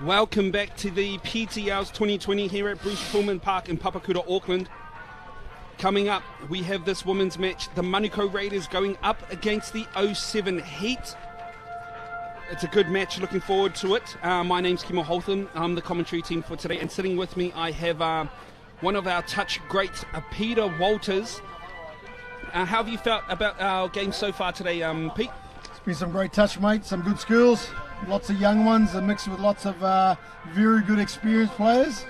Welcome back to the PTLs 2020 here at Bruce Pullman Park in Papakura, Auckland. Coming up, we have this women's match, the Manukau Raiders going up against the 07 Heat. It's a good match, looking forward to it. My name's Kimo Holtham, I'm the commentary team for today, and sitting with me I have one of our touch greats, Peter Walters. How have you felt about our game so far today, Pete? It's been some great touch, mate, some good skills. Lots of young ones, mixed with lots of very good experienced players.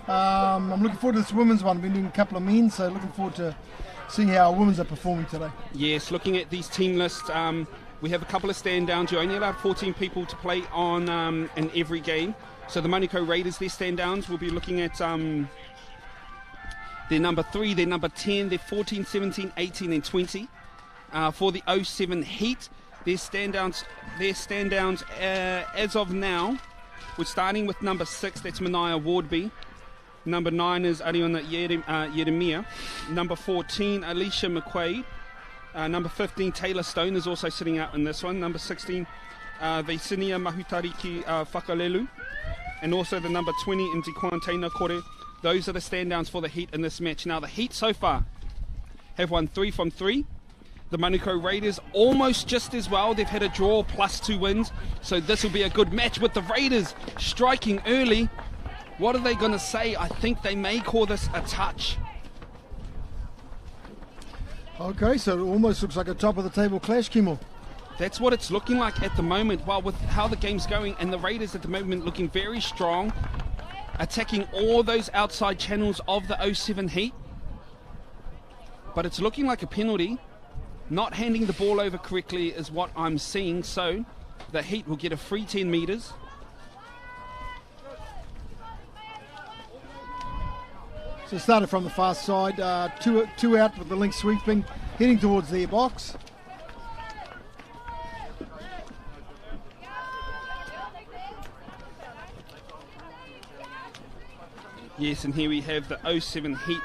I'm looking forward to this women's one. I've been doing a couple of men's, so looking forward to seeing how our women's are performing today. Yes, looking at these team lists, we have a couple of stand-downs. You're only allowed 14 people to play on in every game. So the Manukau Raiders, their stand-downs, we'll be looking at their number 3, their number 10, their 14, 17, 18 and 20. For the 07 Heat, their stand-downs as of now, we're starting with number 6, that's Mania Wardby. Number 9 is Ariona Yeremia. Number 14, Alicia McQuaid. Number 15, Taylor Stone is also sitting out in this one. Number 16, Vaisinia Mahutariki Whakalelu. And also the number 20, Ndikwantaina Kore. Those are the stand-downs for the Heat in this match. Now the Heat so far have won 3 from 3. The Manukau Raiders almost just as well. They've had a draw plus 2 wins. So this will be a good match with the Raiders striking early. What are they going to say? I think they may call this a touch. Okay, so it almost looks like a top of the table clash, Kimo. That's what it's looking like at the moment. Well, with how the game's going, and the Raiders at the moment looking very strong, attacking all those outside channels of the 07 Heat. But it's looking like a penalty. Not handing the ball over correctly is what I'm seeing, so the Heat will get a free 10 metres. So started from the far side, two out with the link sweeping, heading towards their box. Yes, and here we have the 07 Heat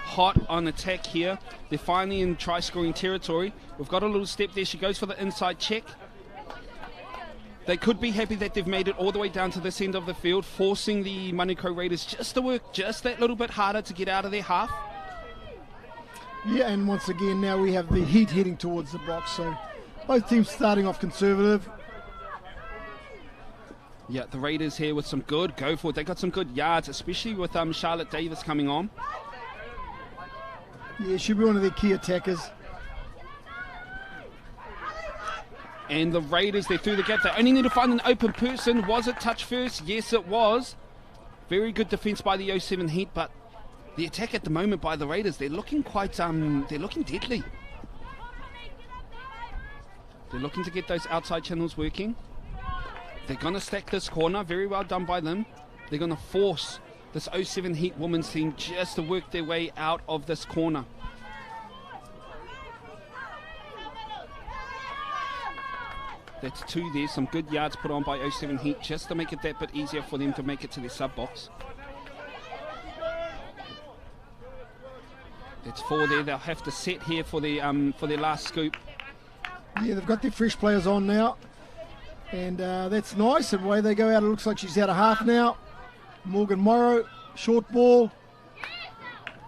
hot on attack here. They're finally in try-scoring territory. We've got a little step there. She goes for the inside check. They could be happy that they've made it all the way down to this end of the field, forcing the Manukau Raiders just to work just that little bit harder to get out of their half. Yeah, and once again now we have the Heat heading towards the box, so both teams starting off conservative. Yeah, the Raiders here with some good go for it. They got some good yards, especially with Charlotte Davis coming on. Yeah, should be one of their key attackers. And the Raiders, they're through the gap. They only need to find an open person. Was it touch first? Yes, it was. Very good defence by the 07 Heat, but the attack at the moment by the Raiders, they're looking quite, they're looking deadly. They're looking to get those outside channels working. They're going to stack this corner. Very well done by them. They're going to force this 07 Heat women's team just to work their way out of this corner. That's 2 there. Some good yards put on by 07 Heat just to make it that bit easier for them to make it to their sub box. That's 4 there. They'll have to set here for their last scoop. Yeah, they've got their fresh players on now. And that's nice. And away they go out. It looks like she's out of half now. Morgan Morrow, short ball.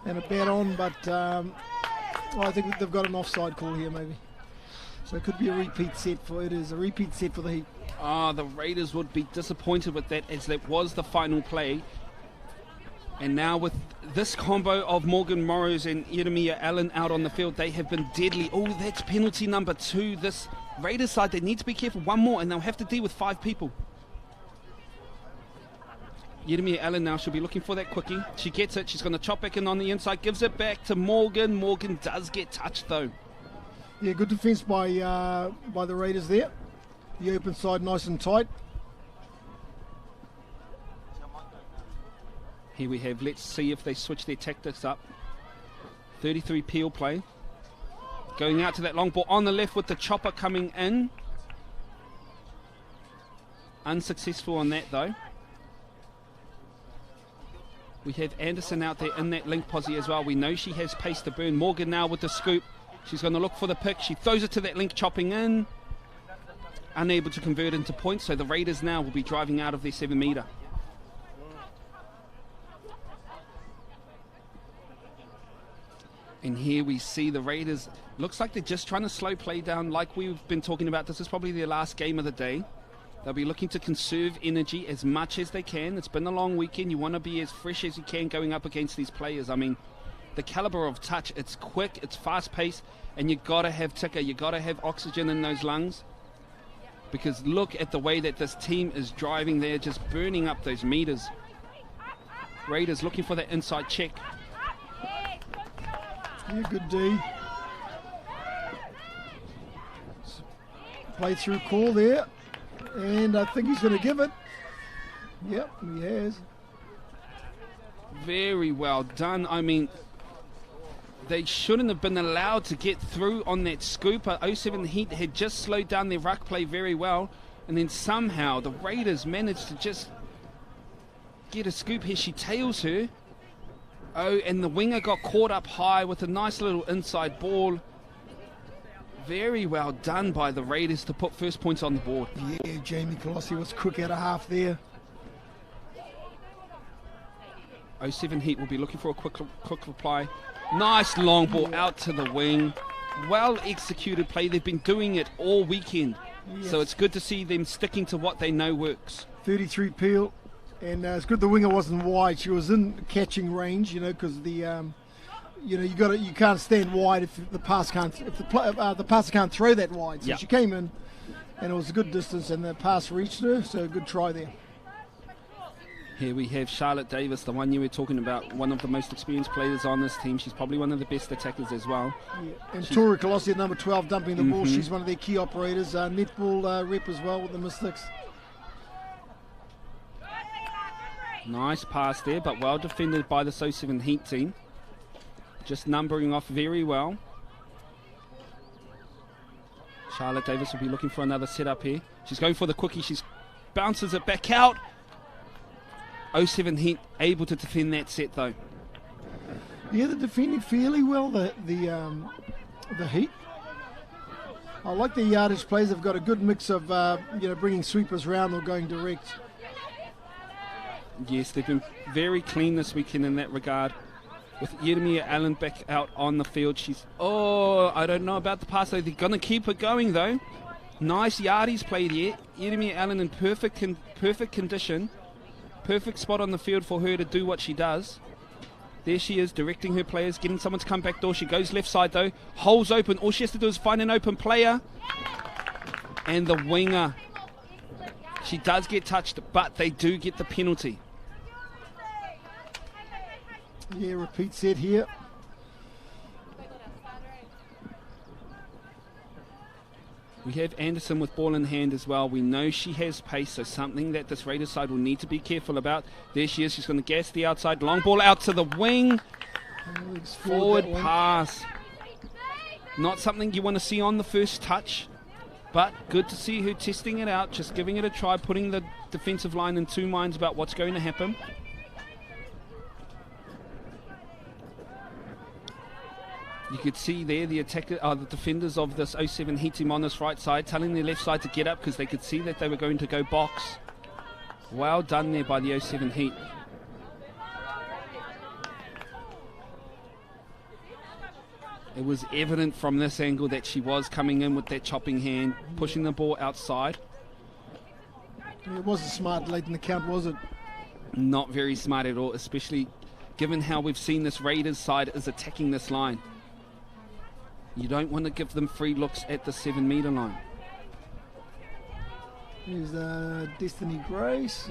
And a bat on, but I think they've got an offside call here maybe. So it could be a repeat set for the Heat. The Raiders would be disappointed with that, as that was the final play. And now with this combo of Morgan Morrows and Yeremia Allen out on the field, they have been deadly. Oh, that's penalty number 2. This Raiders side, they need to be careful. One more and they'll have to deal with 5 people. Yeremia Allen now, she'll be looking for that quickie. She gets it. She's going to chop back in on the inside. Gives it back to Morgan. Morgan does get touched though. Yeah, good defence by the Raiders there. The open side nice and tight. Here we have, let's see if they switch their tactics up. 33 peel play. Going out to that long ball on the left with the chopper coming in. Unsuccessful on that though. We have Anderson out there in that link posse as well. We know she has pace to burn. Morgan now with the scoop. She's going to look for the pick. She throws it to that link, chopping in. Unable to convert into points, so the Raiders now will be driving out of their 7 metre. And here we see the Raiders. Looks like they're just trying to slow play down like we've been talking about. This is probably their last game of the day. They'll be looking to conserve energy as much as they can. It's been a long weekend. You want to be as fresh as you can going up against these players. I mean, the caliber of touch, it's quick, it's fast-paced, and you got to have ticker. You got to have oxygen in those lungs. Because look at the way that this team is driving. They're just burning up those meters. Raiders looking for that inside check. Yeah, good D. Play through call there. And I think he's going to give it. Yep, he has. Very well done. I mean, they shouldn't have been allowed to get through on that scoop. 07 Heat had just slowed down their ruck play very well. And then somehow the Raiders managed to just get a scoop here. She tails her. Oh, and the winger got caught up high with a nice little inside ball. Very well done by the Raiders to put first points on the board. Yeah, Jamie Colossi was quick out of half there. 07 Heat will be looking for a quick reply. Nice long ball out to the wing. Well executed play. They've been doing it all weekend. Yes. So it's good to see them sticking to what they know works. 33 Peel. And it's good the winger wasn't wide. She was in catching range, because the you can't stand wide if the passer can't throw that wide. So yep. She came in, and it was a good distance, and the pass reached her. So good try there. Here we have Charlotte Davis, the one you were talking about, one of the most experienced players on this team. She's probably one of the best attackers as well. Yeah. And Tori Colossi at number 12 dumping the ball. She's one of their key operators. Netball rep as well with the Mystics. Nice pass there, but well defended by the 07 Heat team. Just numbering off very well. Charlotte Davis will be looking for another setup here. She's going for the quickie. She bounces it back out. 07 Heat able to defend that set though. Yeah, they're defending fairly well, the Heat. I like the yardage plays. They've got a good mix of bringing sweepers round or going direct. Yes, they've been very clean this weekend in that regard. With Yeremia Allen back out on the field, I don't know about the pass though. They're going to keep it going though. Nice yardies played here. Yeremia Allen in perfect condition. Perfect spot on the field for her to do what she does. There she is, directing her players, getting someone to come back door. She goes left side though. Holes open. All she has to do is find an open player. And the winger. She does get touched, but they do get the penalty. Yeah, repeat set here. We have Anderson with ball in hand as well. We know she has pace, so something that this Raiders side will need to be careful about. There she is. She's going to gas the outside. Long ball out to the wing. Forward pass. Not something you want to see on the first touch, but good to see her testing it out, just giving it a try, putting the defensive line in two minds about what's going to happen. You could see there the defenders of this 07 Heat team on this right side telling their left side to get up because they could see that they were going to go box. Well done there by the 07 Heat. It was evident from this angle that she was coming in with that chopping hand, pushing the ball outside. It wasn't smart late in the count, was it? Not very smart at all, especially given how we've seen this Raiders side is attacking this line. You don't want to give them free looks at the 7 metre line. Here's Destiny Grace.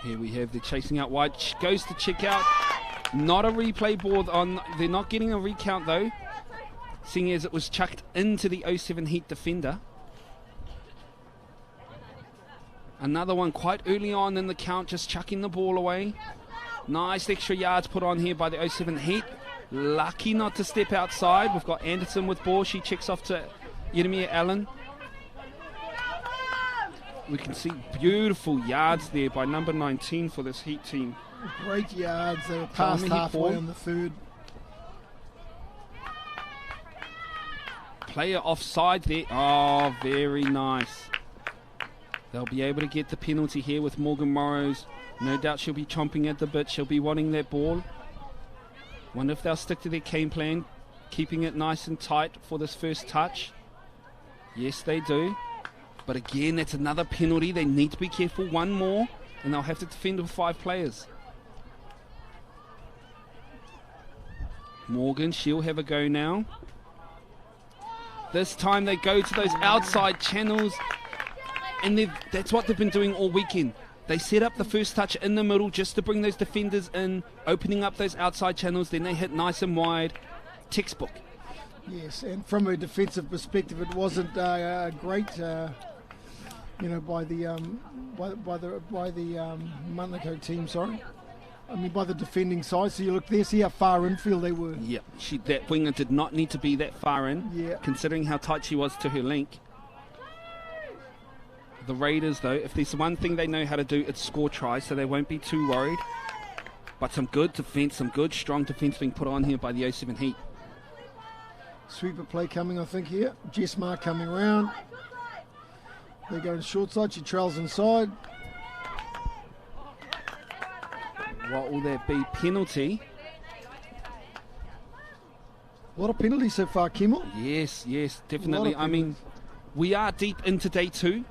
Here we have the chasing out wide. Goes to check out. Not a replay board on. They're not getting a recount though, seeing as it was chucked into the 07 Heat defender. Another one quite early on in the count, just chucking the ball away. Nice extra yards put on here by the 07 Heat. Lucky not to step outside. We've got Anderson with ball. She checks off to Yeremia Allen. We can see beautiful yards there by number 19 for this Heat team. Great yards. They were past halfway on the third. Player offside there. Oh, very nice. They'll be able to get the penalty here with Morgan Morrows. No doubt she'll be chomping at the bit. She'll be wanting that ball. Wonder if they'll stick to their game plan, keeping it nice and tight for this first touch. Yes, they do. But again, that's another penalty. They need to be careful. One more, and they'll have to defend with 5 players. Morgan, she'll have a go now. This time they go to those outside channels, and that's what they've been doing all weekend. They set up the first touch in the middle just to bring those defenders in, opening up those outside channels, then they hit nice and wide. Textbook. Yes, and from a defensive perspective, it wasn't great, by the Manukau team. Sorry, I mean by the defending side. So you look there, see how far infield they were. Yeah, that winger did not need to be that far in. Yeah. Considering how tight she was to her link. The Raiders, though, if there's one thing they know how to do, it's score tries, so they won't be too worried. But some good defence, some good strong defence being put on here by the 07 Heat. Sweeper play coming, I think, here. Jess Mark coming around. They go to short side. She trails inside. What will that be? Penalty. A lot of penalties so far, Kimmel. Yes, definitely. I mean, we are deep into day 2,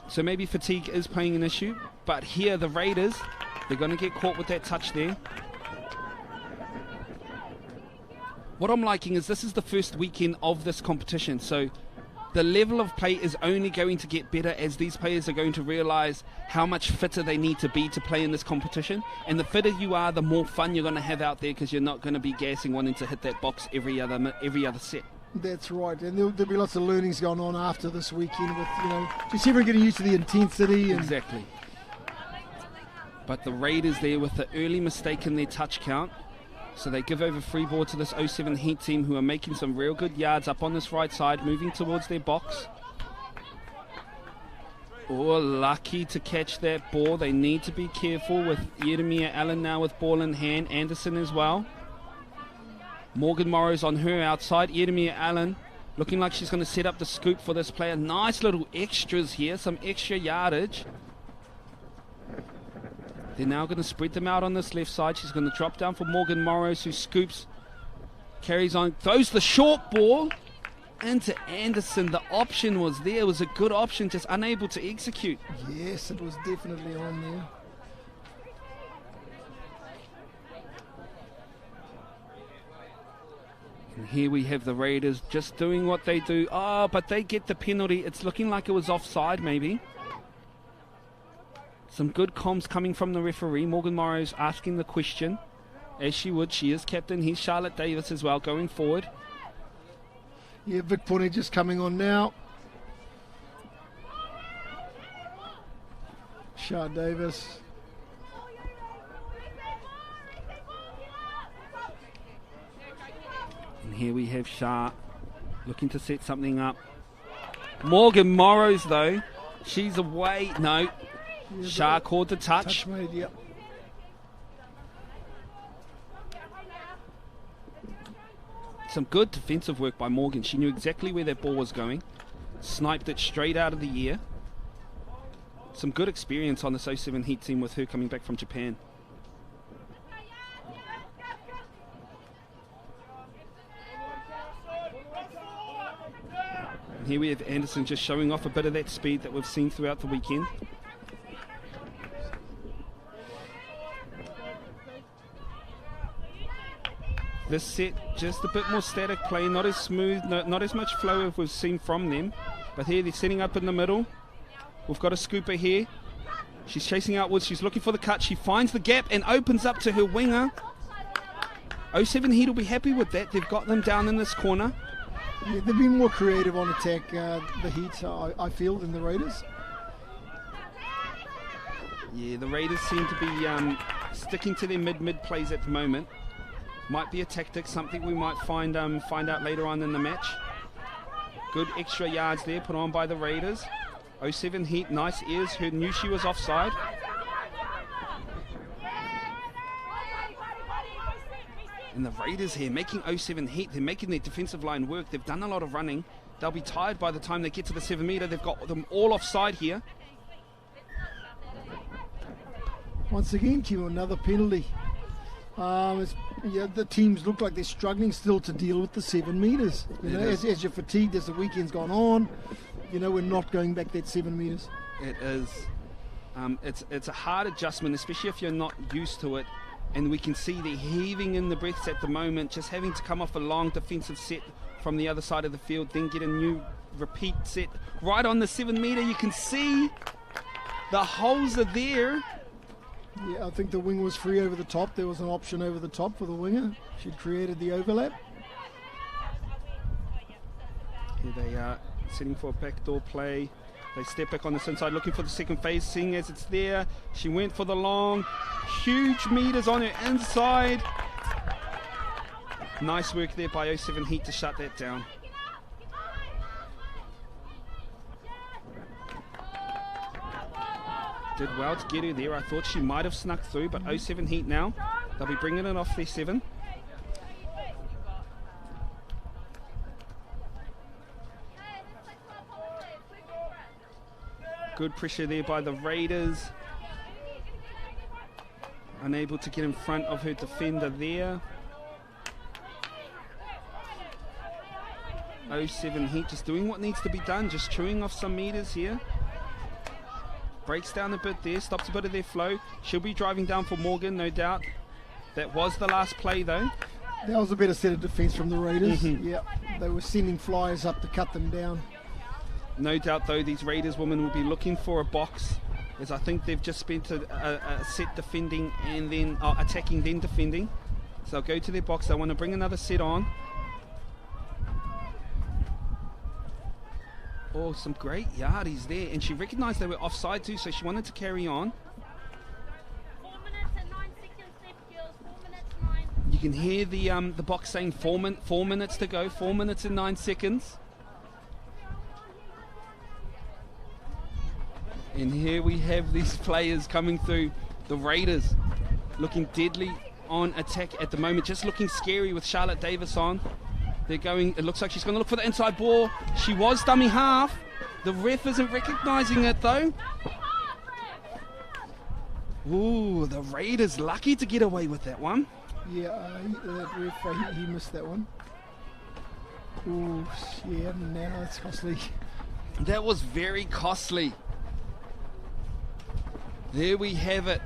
so maybe fatigue is playing an issue. But here, the Raiders, they're going to get caught with that touch there. What I'm liking is this is the first weekend of this competition, so the level of play is only going to get better as these players are going to realise how much fitter they need to be to play in this competition. And the fitter you are, the more fun you're going to have out there, because you're not going to be gassing wanting to hit that box every other set. That's right, and there'll be lots of learnings going on after this weekend with, just everyone getting used to the intensity. And exactly. But the Raiders there with the early mistake in their touch count. So they give over free ball to this 07 Heat team, who are making some real good yards up on this right side, moving towards their box. Oh, lucky to catch that ball. They need to be careful with Yeremia Allen now with ball in hand. Anderson as well. Morgan Morrow's on her outside. Yeremia Allen looking like she's going to set up the scoop for this player. Nice little extras here, some extra yardage. They're now going to spread them out on this left side. She's going to drop down for Morgan Morrows, who scoops, carries on, throws the short ball into Anderson. The option was there. It was a good option, just unable to execute. Yes, it was definitely on there. And here we have the Raiders just doing what they do. Oh, but they get the penalty. It's looking like it was offside, maybe. Some good comms coming from the referee. Morgan Morrow's asking the question, as she would. She is captain. Here's Charlotte Davis as well going forward. Yeah, Vic Pone just coming on now. Char Davis. And here we have Char looking to set something up. Morgan Morrows, though, she's away. No. Yeah, Char called the touch. Made, yep. Some good defensive work by Morgan. She knew exactly where that ball was going. Sniped it straight out of the air. Some good experience on this 07 Heat team with her coming back from Japan. And here we have Anderson just showing off a bit of that speed that we've seen throughout the weekend. This set, just a bit more static play, not as smooth, not as much flow as we've seen from them. But here they're setting up in the middle. We've got a scooper here. She's chasing outwards, she's looking for the cut. She finds the gap and opens up to her winger. 07 Heat will be happy with that. They've got them down in this corner. Yeah, they've been more creative on attack, the Heat, I feel, than the Raiders. Yeah, the Raiders seem to be sticking to their mid plays at the moment. Might be a tactic, something we might find out later on in the match. Good extra yards there put on by the Raiders. 07 Heat, nice ears, who knew she was offside. And the Raiders here making 07 Heat, they're making their defensive line work. They've done a lot of running. They'll be tired by the time they get to the 7 metre. They've got them all offside here. Once again, Kim, another penalty. The teams look like they're struggling still to deal with the 7 metres. As you're fatigued, as the weekend's gone on, we're not going back that 7 metres. It is. It's a hard adjustment, especially if you're not used to it. And we can see they're heaving in the breaths at the moment, just having to come off a long defensive set from the other side of the field, then get a new repeat set right on the 7 metre. You can see the holes are there. Yeah, I think the wing was free over the top. There was an option over the top for the winger. She'd created the overlap. Here they are setting for a backdoor play. They step back on this inside looking for the second phase, seeing as it's there. She went for the long, huge meters on her inside. Nice work there by 07 Heat to shut that down. Did well to get her there. I thought she might have snuck through, but 07 Heat now. They'll be bringing it off their 7. Good pressure there by the Raiders. Unable to get in front of her defender there. 07 Heat just doing what needs to be done, just chewing off some meters here. Breaks down a bit there, stops a bit of their flow. She'll be driving down for Morgan, no doubt. That was the last play though. That was a better set of defence from the Raiders. Yeah, they were sending flyers up to cut them down. No doubt though these Raiders women will be looking for a box, as I think they've just spent a set defending and then attacking then defending. So they'll go to their box, they want to bring another set on. Oh, some great yardies there, and she recognised they were offside too, so she wanted to carry on. 4 minutes and 9 seconds left, girls. 4 minutes, 9. You can hear the box saying 4 minutes to go, 4 minutes and 9 seconds. And here we have these players coming through. The Raiders looking deadly on attack at the moment, just looking scary with Charlotte Davis on. They're going, it looks like she's going to look for the inside ball. She was dummy half. The ref isn't recognising it though. Ooh, the Raiders lucky to get away with that one. Yeah, that ref, he missed that one. Ooh, yeah, now it's costly. That was very costly. There we have it.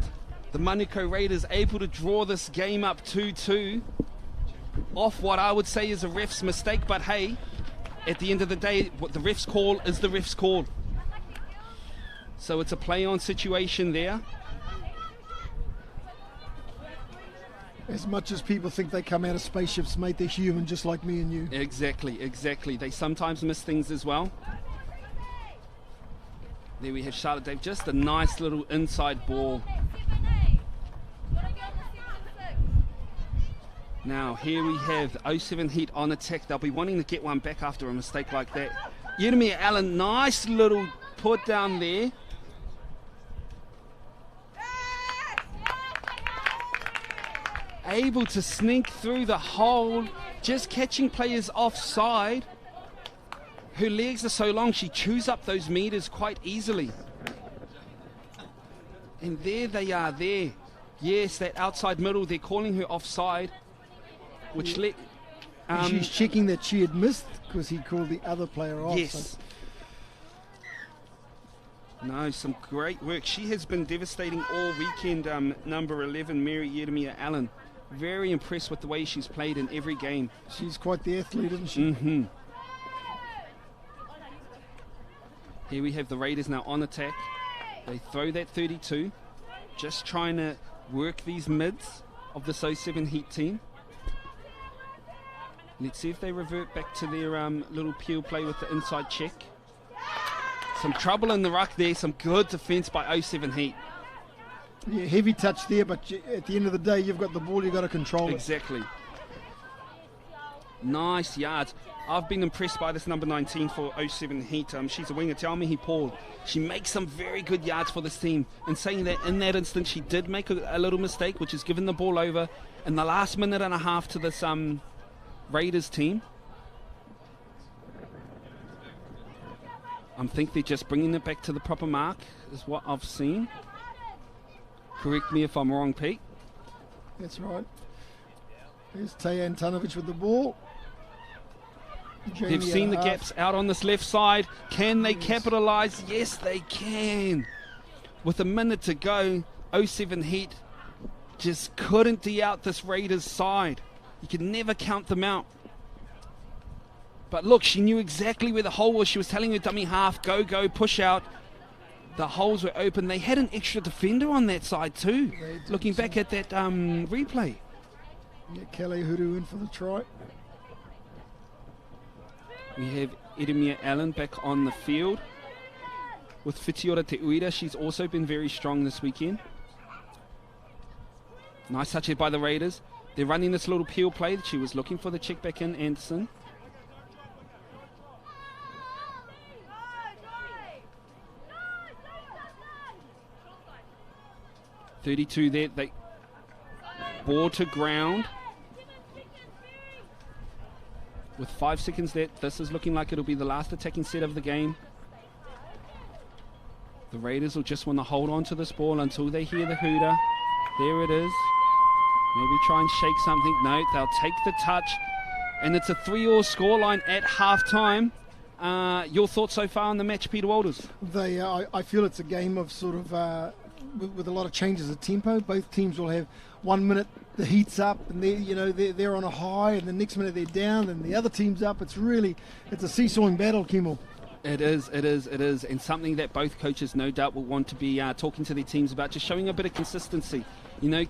The Manukau Raiders able to draw this game up 2-2 off what I would say is a ref's mistake, but hey, at the end of the day, what the ref's call is the ref's call. So it's a play-on situation there. As much as people think they come out of spaceships, mate, they're human just like me and you. Exactly. They sometimes miss things as well. There we have Charlotte Dave, just a nice little inside ball. Now here we have 07 Heat on attack. They'll be wanting to get one back after a mistake like that. Yeremia Allen, nice little put down there. Able to sneak through the hole, just catching players offside. Her legs are so long, she chews up those meters quite easily. And there they are there. Yes, that outside middle, they're calling her offside. Which let... she's checking that she had missed because he called the other player off. Yes. So. No, some great work. She has been devastating all weekend, number 11, Mary Yeremia Allen. Very impressed with the way she's played in every game. She's quite the athlete, isn't she? Mm-hmm. Here we have the Raiders now on attack. They throw that 32, just trying to work these mids of this 07 Heat team. Let's see if they revert back to their little peel play with the inside check. Some trouble in the ruck there, some good defence by 07 Heat. Yeah, heavy touch there, but at the end of the day, you've got the ball, you've got to control it. Exactly. Nice yards. I've been impressed by this number 19 for 07 Heat. She's a winger, Taumihi Paul. She makes some very good yards for this team. And saying that in that instance, she did make a little mistake, which is giving the ball over in the last minute and a half to this Raiders team. I think they're just bringing it back to the proper mark, is what I've seen. Correct me if I'm wrong, Pete. That's right. There's Tayan Tanovich with the ball. They've seen the gaps out on this left side. Can they capitalise? Yes, they can. With a minute to go, 07 Heat just couldn't D out this Raiders side. You can never count them out. But look, she knew exactly where the hole was. She was telling her dummy half, go, go, push out. The holes were open. They had an extra defender on that side too. Looking back at that replay. Yeah, Kelly Huru in for the try. We have Edemia Allen back on the field. With Whitiora Te Uira, she's also been very strong this weekend. Nice touch here by the Raiders. They're running this little peel play. She was looking for the check back in, Anderson. .32 there. They ball to ground. With 5 seconds there, this is looking like it'll be the last attacking set of the game. The Raiders will just want to hold on to this ball until they hear the hooter. There it is. Maybe try and shake something. No, they'll take the touch. And it's a 3-all scoreline at half-time. Your thoughts so far on the match, Peter Walters? I feel it's a game of sort of with a lot of changes of tempo. Both teams will have 1 minute the Heat's up and they're on a high, and the next minute they're down and the other team's up. It's a seesawing battle, Kimmel. It is, and something that both coaches no doubt will want to be talking to their teams about, just showing a bit of consistency.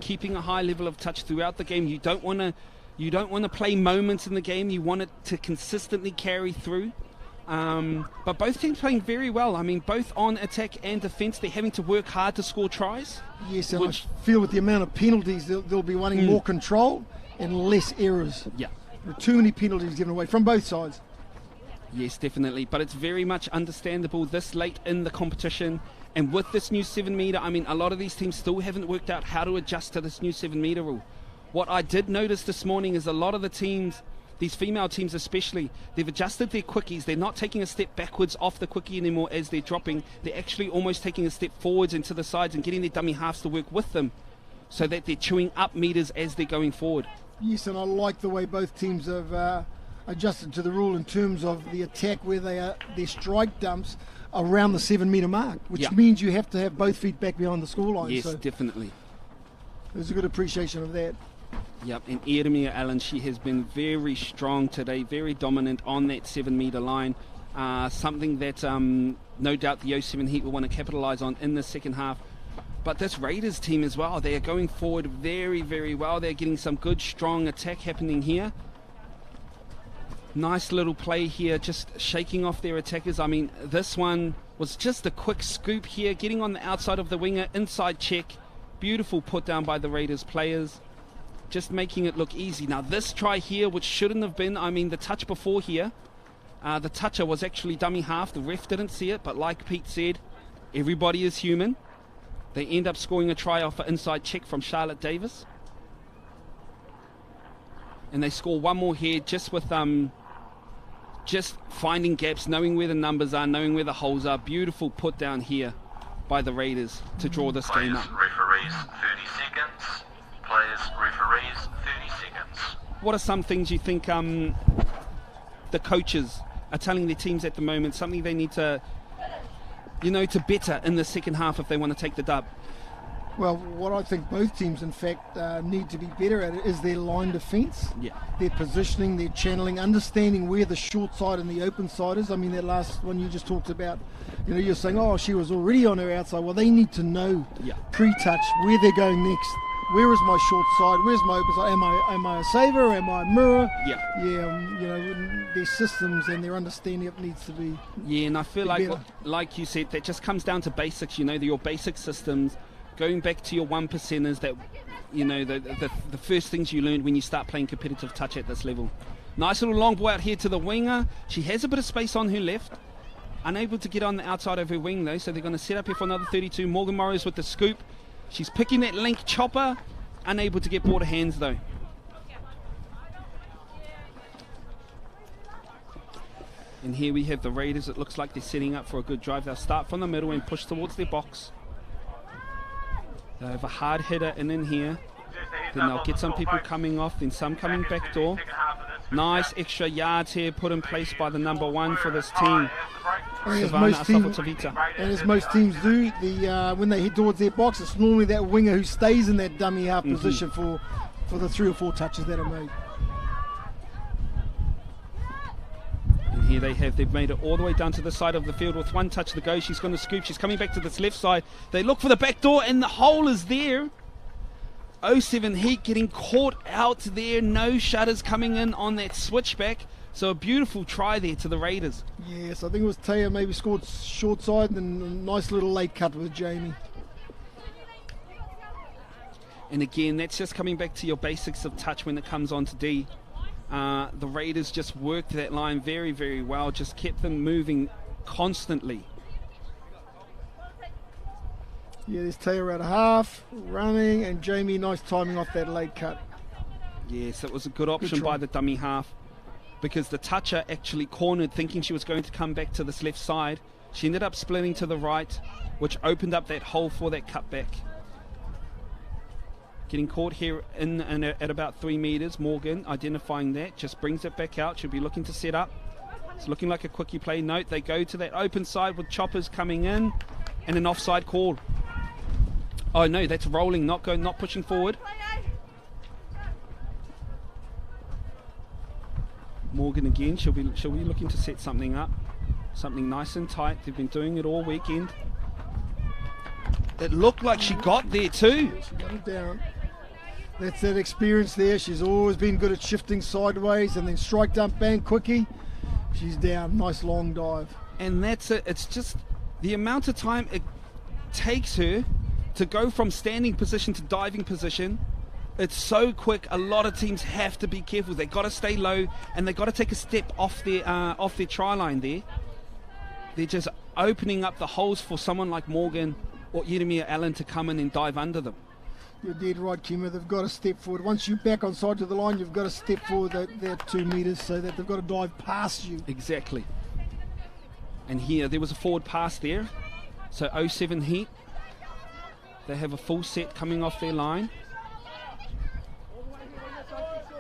Keeping a high level of touch throughout the game. You don't want to play moments in the game. You want it to consistently carry through. But both teams playing very well. I mean, both on attack and defence, they're having to work hard to score tries. Yes, and I feel with the amount of penalties, they'll be wanting more control and less errors. Yeah. There are too many penalties given away from both sides. Yes, definitely. But it's very much understandable this late in the competition. And with this new 7 metre, I mean, a lot of these teams still haven't worked out how to adjust to this new 7 metre rule. What I did notice this morning is a lot of the teams, these female teams especially, they've adjusted their quickies. They're not taking a step backwards off the quickie anymore as they're dropping. They're actually almost taking a step forwards into the sides and getting their dummy halves to work with them so that they're chewing up metres as they're going forward. Yes, and I like the way both teams have adjusted to the rule in terms of the attack, where their strike dumps around the 7 metre mark, which means you have to have both feet back behind the scoreline. Yes, so definitely. There's a good appreciation of that. Yep, and Edemia Allen, she has been very strong today, very dominant on that 7 metre line. Something that no doubt the 07 Heat will want to capitalise on in the second half. But this Raiders team as well, they are going forward very, very well. They're getting some good, strong attack happening here. Nice little play here, just shaking off their attackers. I mean, this one was just a quick scoop here, getting on the outside of the winger, inside check. Beautiful put down by the Raiders players, just making it look easy. Now this try here, which shouldn't have been, I mean, the touch before here, the toucher was actually dummy half. The ref didn't see it, but like Pete said, everybody is human. They end up scoring a try off an inside check from Charlotte Davis. And they score one more here just with just finding gaps, knowing where the numbers are, knowing where the holes are. Beautiful put down here by the Raiders to draw this game up. Referees, 30 seconds. Players, referees, 30 seconds. What are some things you think the coaches are telling their teams at the moment, something they need to, to better in the second half if they want to take the dub? Well, what I think both teams, in fact, need to be better at is their line defence, their positioning, their channeling, understanding where the short side and the open side is. I mean, that last one you just talked about, you're saying, oh, she was already on her outside. Well, they need to know pre-touch where they're going next. Where is my short side? Where's my open side? Am I a saver? Am I a mirror? Their systems and their understanding of it needs to be. Yeah, and I feel like you said, that just comes down to basics. Your basic systems. Going back to your 1%ers, that the first things you learned when you start playing competitive touch at this level. Nice little long ball out here to the winger. She has a bit of space on her left. Unable to get on the outside of her wing though, so they're going to set up here for another 32. Morgan Morris with the scoop. She's picking that link chopper. Unable to get ball to hands though. And here we have the Raiders. It looks like they're setting up for a good drive. They'll start from the middle and push towards their box. They have a hard hitter in here. Then they'll get some people coming off, then some coming back door. Nice extra yards here put in place by the number 1 for this team. And as most teams do, when they head towards their box, it's normally that winger who stays in that dummy half position for the 3 or 4 touches that are made. And here they've made it all the way down to the side of the field with 1 touch to go. She's going to scoop. She's coming back to this left side. They look for the back door, and the hole is there. 07 Heat getting caught out there. No shutters coming in on that switchback. So a beautiful try there to the Raiders. Yes, I think it was Taya maybe scored short side, and a nice little late cut with Jamie. And again, that's just coming back to your basics of touch when it comes on to D. The Raiders just worked that line very, very well. Just kept them moving constantly. Yeah, there's Taya at a half, running, and Jamie, nice timing off that late cut. Yes, it was a good option by the dummy half, because the toucher actually cornered thinking she was going to come back to this left side. She ended up splitting to the right, which opened up that hole for that cutback. Getting caught here at about 3 meters. Morgan identifying that, just brings it back out. She'll be looking to set up. It's looking like a quickie play. Note, they go to that open side with choppers coming in, and an offside call. Oh no, that's rolling, not pushing forward. Morgan again, she'll be looking to set something up. Something nice and tight. They've been doing it all weekend. It looked like she got there too. She got it down. That's that experience there. She's always been good at shifting sideways and then strike dump, bang, quickie. She's down. Nice long dive. And that's it. It's just the amount of time it takes her to go from standing position to diving position. It's so quick. A lot of teams have to be careful. They've got to stay low, and they've got to take a step off their try line there. They're just opening up the holes for someone like Morgan or Yeremia Allen to come in and dive under them. You're dead right, Kima. They've got to step forward. Once you're back on side to the line, you've got to step forward that 2 meters so that they've got to dive past you. Exactly. And here, there was a forward pass there. So 07 Heat, they have a full set coming off their line.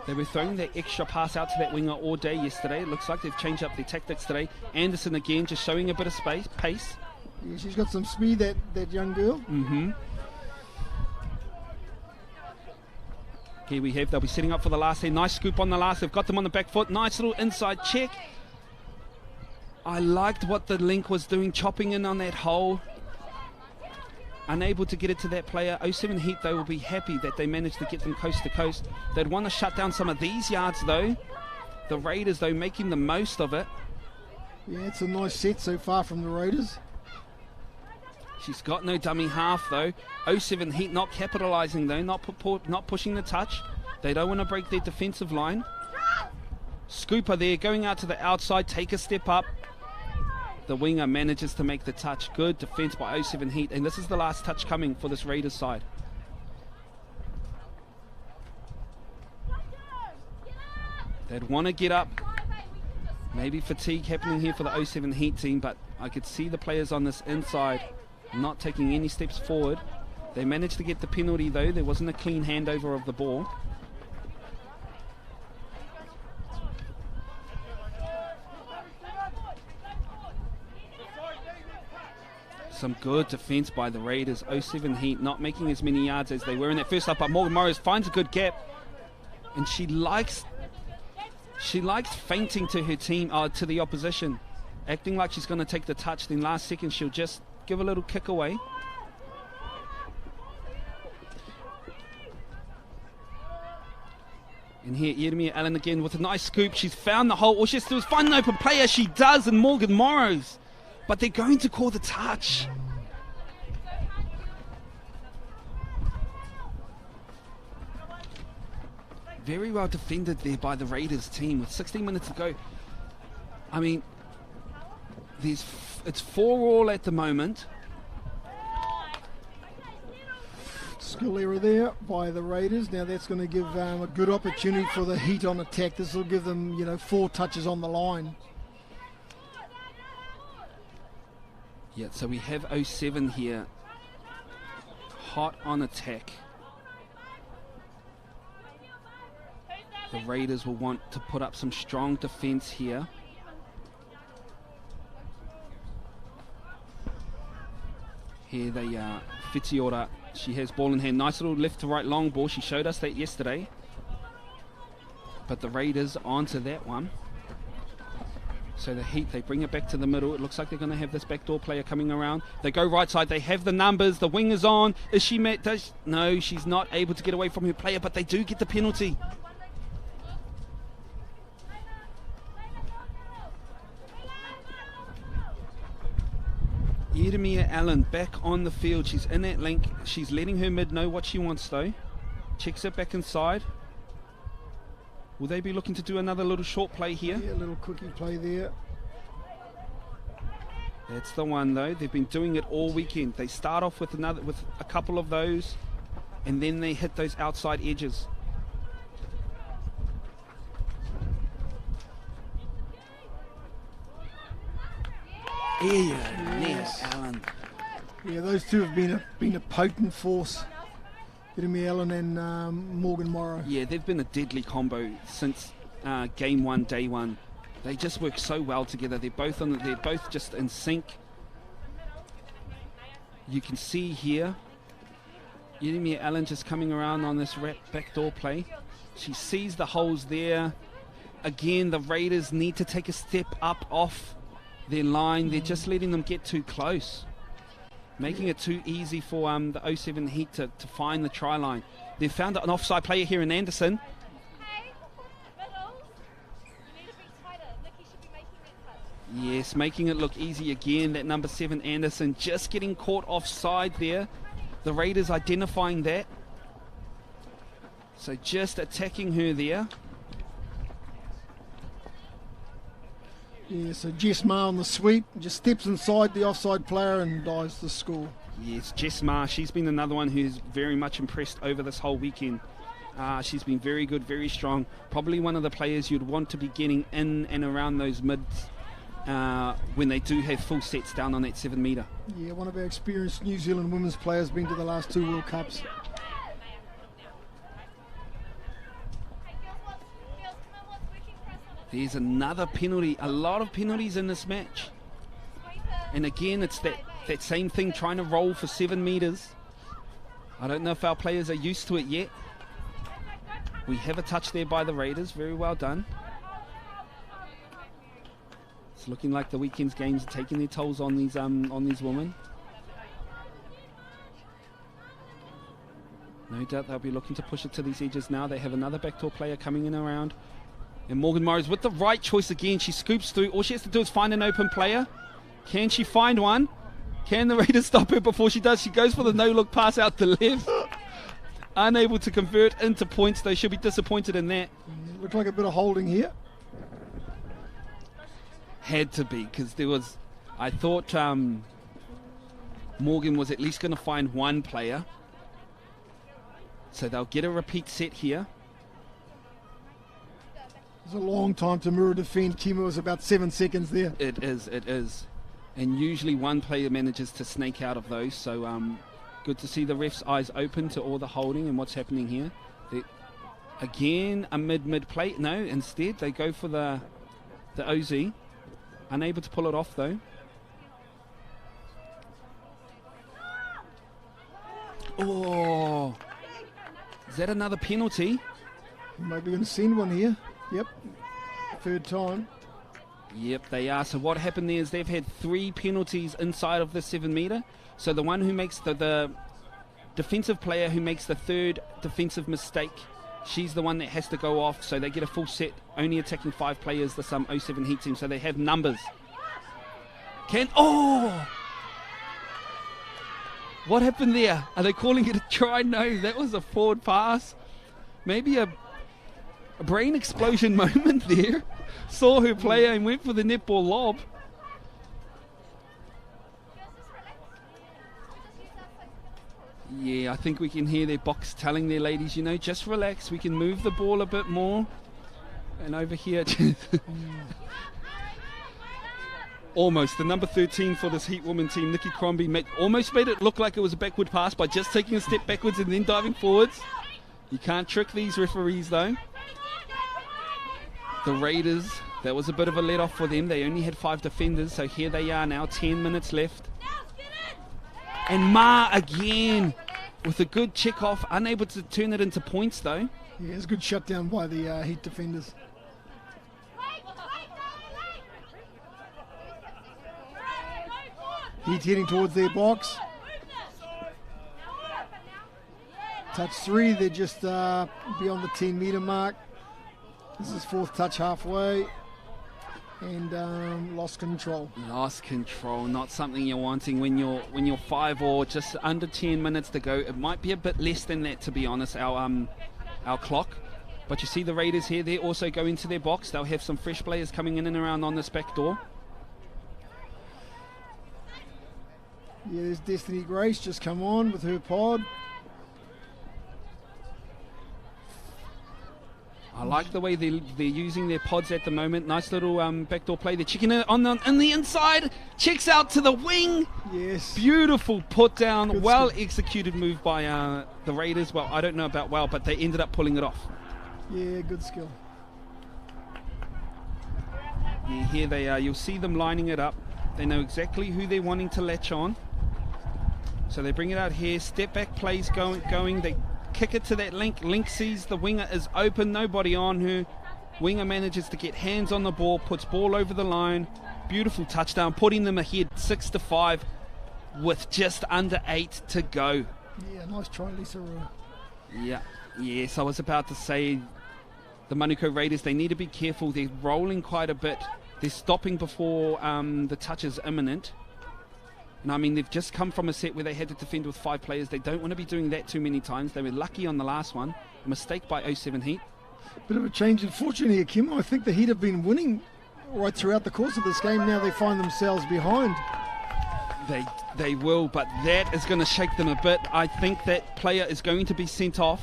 They were throwing that extra pass out to that winger all day yesterday. It looks like they've changed up their tactics today. Anderson again just showing a bit of pace. Yeah, she's got some speed, that young girl. Here we have, they'll be setting up for the last here. Nice scoop on the last. They've got them on the back foot. Nice little inside check. I liked what the link was doing, chopping in on that hole. Unable to get it to that player. 07 Heat, though, will be happy that they managed to get them coast to coast. They'd want to shut down some of these yards, though. The Raiders, though, making the most of it. Yeah, it's a nice set so far from the Raiders. She's got no dummy half, though. 07 Heat not capitalising, though, not pushing the touch. They don't want to break their defensive line. Scooper there, going out to the outside, take a step up. The winger manages to make the touch. Good defence by 07 Heat. And this is the last touch coming for this Raiders side. They'd want to get up. Maybe fatigue happening here for the 07 Heat team, but I could see the players on this inside not taking any steps forward. They managed to get the penalty, though. There wasn't a clean handover of the ball. Some good defence by the Raiders. 07 Heat not making as many yards as they were in that first half, but Morgan Morris finds a good gap, and she likes feinting to her team, to the opposition, acting like she's going to take the touch. Then last second she'll just give a little kick away. And here Yeremia Allen again with a nice scoop. She's found the hole. All she has to do is find an open player. She does, and Morgan Morrows. But they're going to call the touch. Very well defended there by the Raiders team with 16 minutes to go. I mean, it's 4-4 at the moment. Skill error there by the Raiders. Now that's going to give a good opportunity for the Heat on attack. This will give them, 4 touches on the line. Yeah, so we have 07 here hot on attack. The Raiders will want to put up some strong defense here. Here they Fitiora, she has ball in hand. Nice little left to right long ball. She showed us that yesterday. But the Raiders onto that one. So the Heat, they bring it back to the middle. It looks like they're going to have this backdoor player coming around. They go right side. They have the numbers. The wing is on. Is she met? No, she's not able to get away from her player, but they do get the penalty. Yeremia Allen back on the field. She's in that link. She's letting her mid know what she wants though. Checks it back inside. Will they be looking to do another little short play here? Yeah, a little quickie play there. That's the one though. They've been doing it all weekend. They start off with a couple of those, and then they hit those outside edges. Yes, Allen. Yeah, those two have been a potent force. Jeremy Allen and Morgan Morrow. Yeah, they've been a deadly combo since game one, day one. They just work so well together. They're both just in sync. You can see here, Jeremy Allen just coming around on this backdoor play. She sees the holes there. Again, the Raiders need to take a step up off their line. They're just letting them get too close, making it too easy for the 07 Heat to find the try line. They've found an offside player here in Anderson. Yes, making it look easy again. That number 7 Anderson just getting caught offside there. The Raiders identifying that. So just attacking her there. Yeah, so Jess Ma on the sweep, just steps inside the offside player and dives the score. Yes, Jess Ma, she's been another one who's very much impressed over this whole weekend. She's been very good, very strong. Probably one of the players you'd want to be getting in and around those mids when they do have full sets down on that 7 metre. Yeah, one of our experienced New Zealand women's players, been to the last 2 World Cups. There's another penalty, a lot of penalties in this match. And again, it's that same thing, trying to roll for 7 metres. I don't know if our players are used to it yet. We have a touch there by the Raiders, very well done. It's looking like the weekend's games are taking their tolls on these women. No doubt they'll be looking to push it to these edges now. They have another backdoor player coming in around. And Morgan Morris with the right choice again. She scoops through. All she has to do is find an open player. Can she find one? Can the Raiders stop her before she does? She goes for the no-look pass out the left. Unable to convert into points, though. She'll be disappointed in that. Looked like a bit of holding here. Had to be, because there was... I thought Morgan was at least going to find one player. So they'll get a repeat set here. It's a long time to mirror defend. Kima was about 7 seconds there. It is. And usually one player manages to snake out of those. So good to see the ref's eyes open to all the holding and what's happening here. Again, a mid play. No, instead they go for the OZ. Unable to pull it off though. Oh, is that another penalty? Maybe going to send one here. Yep, 3rd time. Yep, they are. So what happened there is they've had 3 penalties inside of the 7 metre. So the one who makes the defensive player who makes the 3rd defensive mistake, she's the one that has to go off. So they get a full set, only attacking 5 players, the 07 Heat team. So they have numbers. What happened there? Are they calling it a try? No, that was a forward pass. Maybe a brain explosion moment there. Saw her player and went for the netball lob. Yeah, I think we can hear their box telling their ladies, just relax. We can move the ball a bit more. And over here... Almost. The number 13 for this Heat woman team, Nikki Crombie, almost made it look like it was a backward pass by just taking a step backwards and then diving forwards. You can't trick these referees, though. The Raiders, that was a bit of a let-off for them. They only had 5 defenders, so here they are now, 10 minutes left. And Ma again with a good check-off, unable to turn it into points, though. Yeah, it's a good shutdown by the Heat defenders. Heat heading towards their box. Touch 3, they're just beyond the 10-metre mark. This is 4th touch halfway. And lost control. Lost control, not something you're wanting when you're 5 or just under 10 minutes to go. It might be a bit less than that, to be honest, our clock. But you see the Raiders here, they also go into their box. They'll have some fresh players coming in and around on this back door. Yeah, there's Destiny Grace just come on with her pod. I like the way they're using their pods at the moment. Nice little backdoor play. They're checking it on the inside. Checks out to the wing. Yes. Beautiful put down. Good well skill. executed move by the Raiders. Well, I don't know about well, but they ended up pulling it off. Yeah, good skill. Yeah, here they are. You'll see them lining it up. They know exactly who they're wanting to latch on. So they bring it out here. Step back plays going. They kick it to that Link. Link sees the winger is open. Nobody on her. Winger manages to get hands on the ball. Puts ball over the line. Beautiful touchdown. Putting them ahead 6-5 with just under 8 to go. Yeah, nice try, Lisa. Yeah. Yes, I was about to say the Manukau Raiders, they need to be careful. They're rolling quite a bit. They're stopping before the touch is imminent. And I mean, they've just come from a set where they had to defend with 5 players. They don't want to be doing that too many times. They were lucky on the last one. A mistake by 07 Heat. Bit of a change in fortune here, Kim. I think the Heat have been winning right throughout the course of this game. Now they find themselves behind. They will, but that is going to shake them a bit. I think that player is going to be sent off.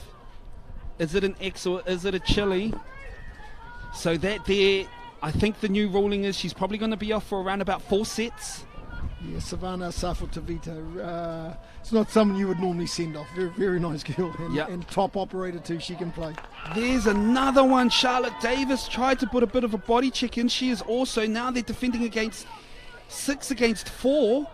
Is it an X or is it a Chile? So that there, I think the new ruling is she's probably going to be off for around about 4 sets. Yeah, Savannah Safo-Tavita. It's not someone you would normally send off. Very, very nice girl. And top operator too, she can play. There's another one. Charlotte Davis tried to put a bit of a body check in. She is also, now they're defending against 6 against 4.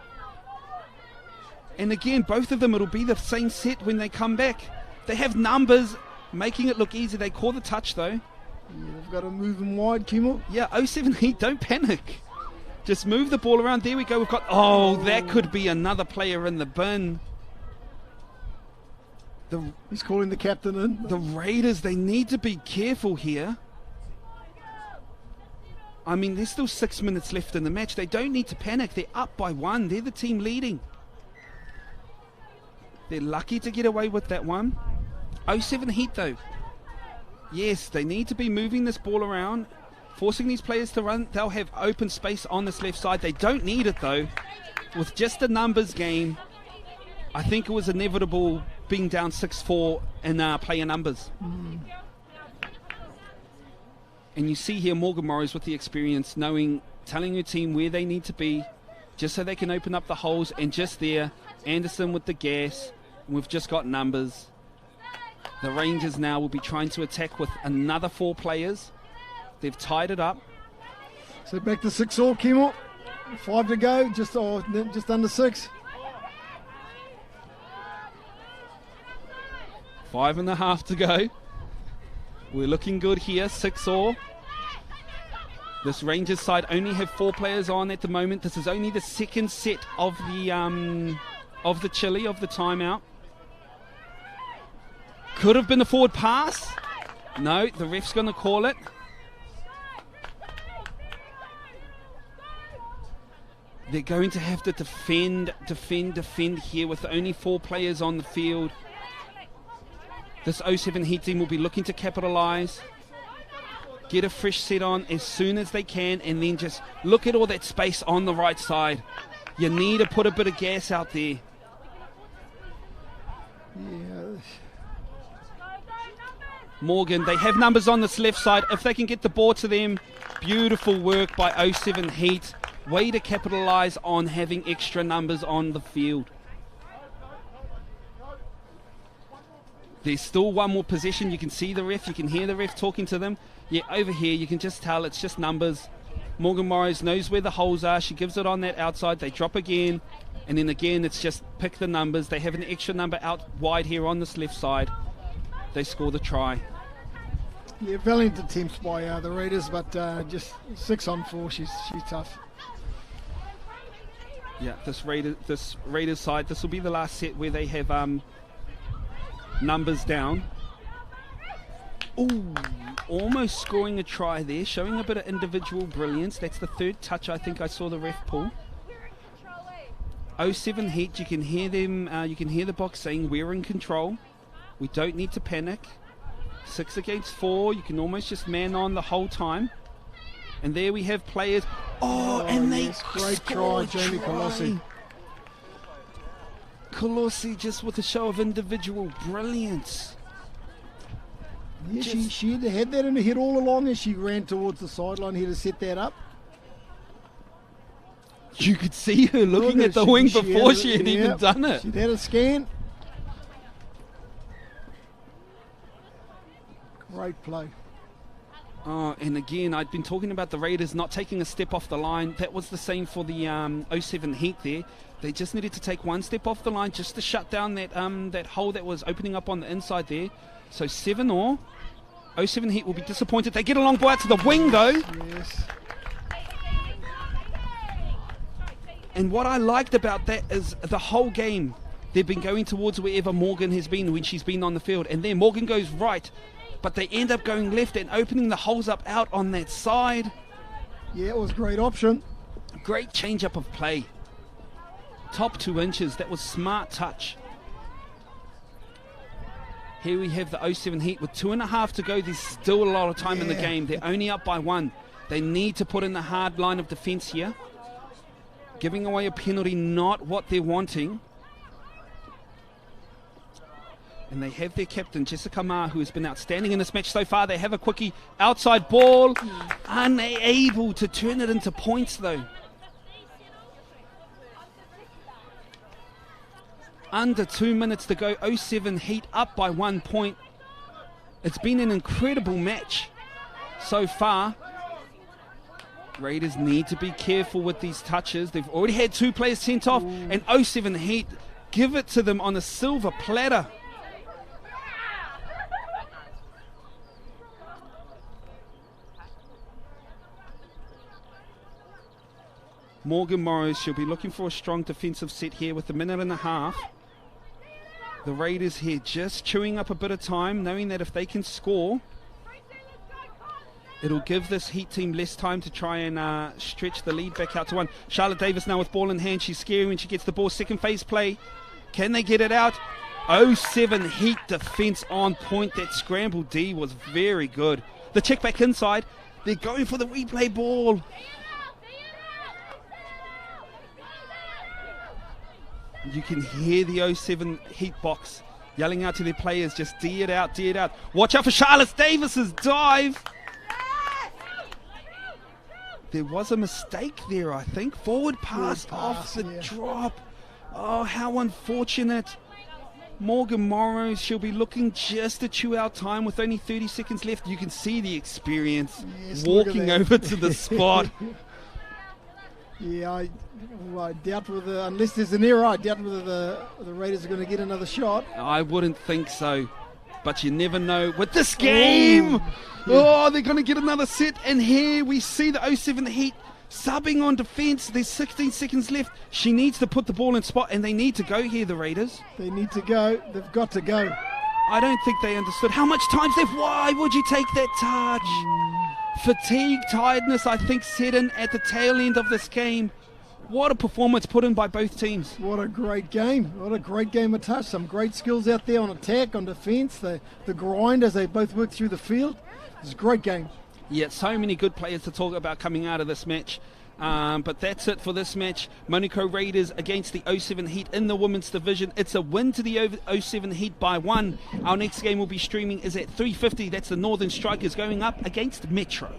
And again, both of them, it'll be the same set when they come back. They have numbers, making it look easy. They call the touch though. Yeah, they've got to move them wide, Kimo. Yeah, 07 Heat, don't panic. Just move the ball around. There we go. We've got... Oh, that could be another player in the bin. He's calling the captain in. The Raiders, they need to be careful here. I mean, there's still 6 minutes left in the match. They don't need to panic. They're up by 1. They're the team leading. They're lucky to get away with that one. 07 Heat, though. Yes, they need to be moving this ball around. Forcing these players to run. They'll have open space on this left side. They don't need it though. With just a numbers game, I think it was inevitable being down 6-4 in player numbers. And you see here Morgan Morris with the experience, telling her team where they need to be, just so they can open up the holes. And just there, Anderson with the gas. We've just got numbers. The Rangers now will be trying to attack with another 4 players. They've tied it up. So back to 6-all, Kimo. 5 to go, just under 6. 5.5 to go. We're looking good here, 6-all. This Rangers side only have 4 players on at the moment. This is only the second set of the Chile, of the timeout. Could have been a forward pass. No, the ref's going to call it. They're going to have to defend here with only 4 players on the field. This 07 Heat team will be looking to capitalise, get a fresh set on as soon as they can, and then just look at all that space on the right side. You need to put a bit of gas out there. Yeah. Morgan, they have numbers on this left side. If they can get the ball to them, beautiful work by 07 Heat. Way to capitalise on having extra numbers on the field. There's still one more possession. You can see the ref, you can hear the ref talking to them. Yeah, over here you can just tell it's just numbers. Morgan Morrows knows where the holes are. She gives it on that outside. They drop again. And then again, it's just pick the numbers. They have an extra number out wide here on this left side. They score the try. Yeah, valiant attempts by the Raiders, but just 6 on 4. She's tough. Yeah, this Raiders side, this will be the last set where they have numbers down. Ooh, almost scoring a try there, showing a bit of individual brilliance. That's the third touch I think I saw the ref pull. 07 Heat, you can hear them, you can hear the box saying we're in control. We don't need to panic. 6 against 4, you can almost just man on the whole time. And there we have players. And they great try, Jamie Colossi. Colossi just with a show of individual brilliance. Yeah, she had that in her head all along as she ran towards the sideline here to set that up. You could see her looking at the wing before she had even done it. She'd had a scan. Great play. Oh, and again, I'd been talking about the Raiders not taking a step off the line. That was the same for the 07 Heat there. They just needed to take one step off the line just to shut down that hole that was opening up on the inside there. So 7-all. 07 Heat will be disappointed. They get a long ball out to the wing though. Yes. And what I liked about that is the whole game, they've been going towards wherever Morgan has been when she's been on the field. And then Morgan goes right, but they end up going left and opening the holes up out on that side. Yeah, it was a great option. Great change-up of play. Top 2 inches. That was smart touch. Here we have the 07 Heat with 2.5 to go. There's still a lot of time in the game. They're only up by 1. They need to put in the hard line of defence here. Giving away a penalty, not what they're wanting. And they have their captain, Jessica Ma, who has been outstanding in this match so far. They have a quickie outside ball. Unable to turn it into points, though. Under 2 minutes to go. 07 Heat up by 1 point. It's been an incredible match so far. Raiders need to be careful with these touches. They've already had 2 players sent off. And 07 Heat give it to them on a silver platter. Morgan Morrows, she'll be looking for a strong defensive set here with 1.5 minutes. The Raiders here just chewing up a bit of time, knowing that if they can score, it'll give this Heat team less time to try and stretch the lead back out to 1. Charlotte Davis now with ball in hand. She's scary when she gets the ball. Second phase play. Can they get it out? 07 Heat defense on point. That scramble D was very good. The check back inside. They're going for the replay ball. You can hear the 07 Heat box yelling out to their players, just D it out, D it out. Watch out for Charlotte Davis's dive. There was a mistake there, I think. Forward pass off the drop. Oh, how unfortunate. Morgan Morrows, she'll be looking just to chew out time with only 30 seconds left. You can see the experience walking over to the spot. Yeah, I doubt whether, unless there's an error, I doubt whether the Raiders are going to get another shot. I wouldn't think so, but you never know with this game. Oh, they're going to get another set, and here we see the 07 Heat subbing on defence. There's 16 seconds left. She needs to put the ball in spot, and they need to go here, the Raiders. They need to go. They've got to go. I don't think they understood how much time's left. Why would you take that touch? Fatigue, tiredness, I think, set in at the tail end of this game. What a performance put in by both teams. What a great game. What a great game of touch. Some great skills out there on attack, on defence, the grind as they both work through the field. It's a great game. Yeah, so many good players to talk about coming out of this match. But that's it for this match. Manukau Raiders against the 07 Heat in the women's division. It's a win to the 07 Heat by 1. Our next game will be streaming is at 3:50. That's the Northern Strikers going up against Metro.